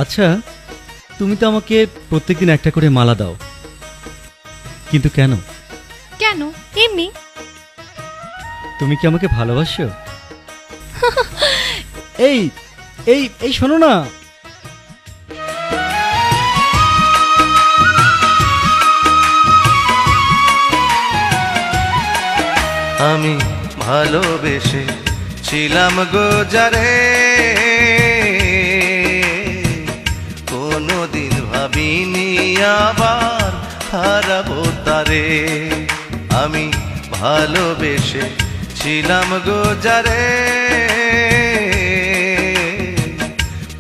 আচ্ছা, তুমি তো আমাকে প্রত্যেকদিন একটা করে মালা দাও, কিন্তু কেন? কেন? এমনি। তুমি কি আমাকে ভালোবাসো? এই এই এই শোনো না। আমি ভালোবেসে ছিলাম গো যারে, কোনোদিন ভাবিনি আবার হারাবো তারে। আমি ভালোবেসে ছিলাম গো যারে,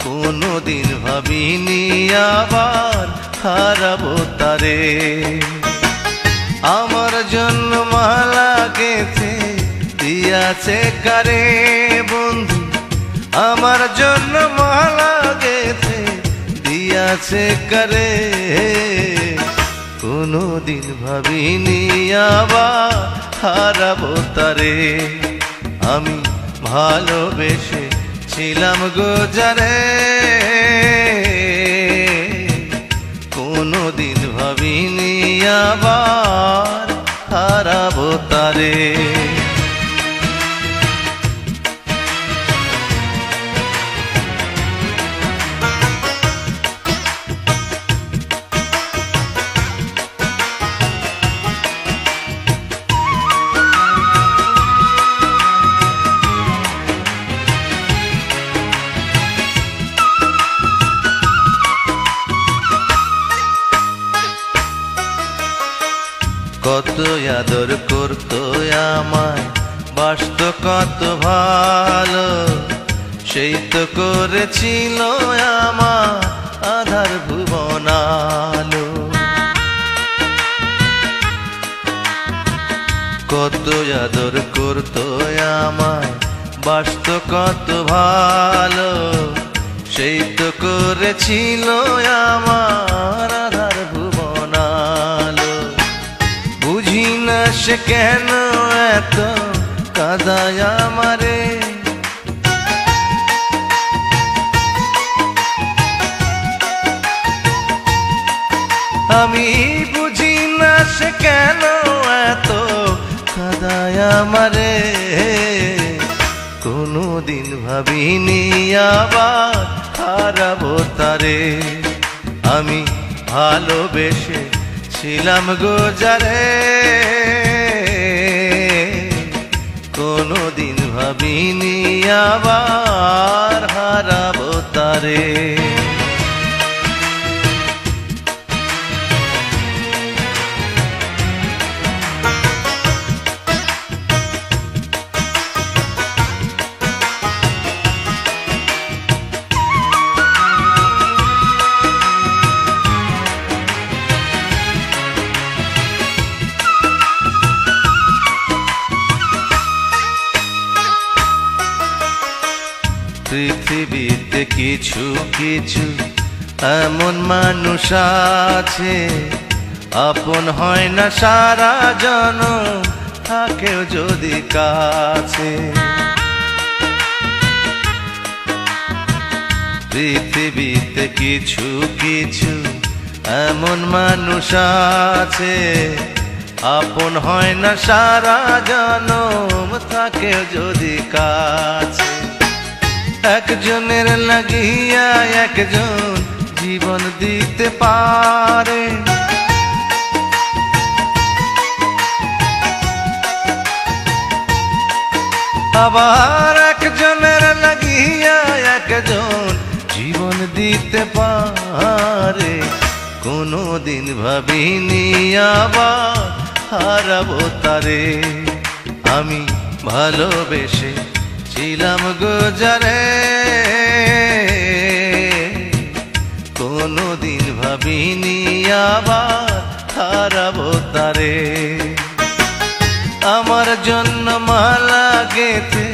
কোনোদিন ভাবিনি আবার হারাবো তারে। আমার জন্য মালা গেঁথে দিয়াছে কারে বন্ধু, আমার জন্য মালা গেঁথে দিয়াছে কারে। কোনোদিন ভাবিনি আবার হারাবো তারে। আমি ভালোবেসে ছিলাম গো যারে, কোনোদিন ভাবিনি আবার হারাবো তারে। কত আদর করতো আমায়, বাসত কত ভালো, সেই তো করেছিল আমার আধার ভুবন আলো। কত আদর করতো আমায়, বাসত কত ভালো, সেই তো করেছিল আমার আধার ভুবন আলো। বুঝি না সে কেন এত কাঁদায় আমারে, আমি বুঝি না সে কেন এত কাঁদায় আমারে। কোনোদিন ভাবিনি আবার হারাবো তারে। আমি ভালোবেসে ছিলাম গো যারে, কোনোদিন ভাবিনি আবার হারাবো তারে। পৃথিবীতে কিছু কিছু এমন মানুষ আছে, আপন হয় না সারা জনম, থাকেও যদি কাছে। পৃথিবীতে কিছু কিছু এমন মানুষ আছে, আপন হয় না সারা জনম, থাকেও যদি কাছে। একজনের লাগিয়া একজন জীবন দিতে পারে, আবার একজনের লাগিয়া একজন জীবন দিতে পারে। কোনোদিন ভাবিনি আবার হারাবো তারে। আমি ভালোবেসে ছিলাম গো যারে, কোনোদিন ভাবিনি আবার হারাবো তারে। আমার জন্য মালা গেঁথে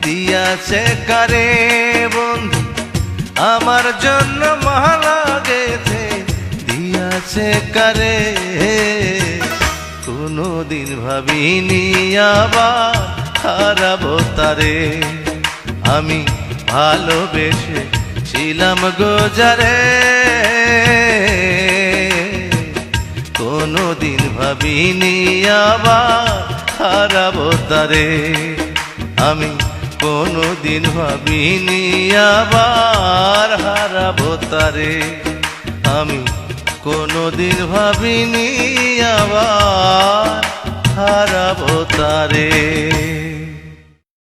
দিয়াছে কারে বন্ধু, আমার জন্য মালা গেঁথে দিয়াছে কারে। কোনোদিন ভাবিনি আবার হারাবো তারে। আমি ভালোবেসে ছিলাম গোজারে কোনোদিন ভাবিনি আবার হারাবো তারে আমি কোনোদিন ভাবিনি আবার হারাবো তারে আমি কোনোদিন ভাবিনি আবার হারাবো তারে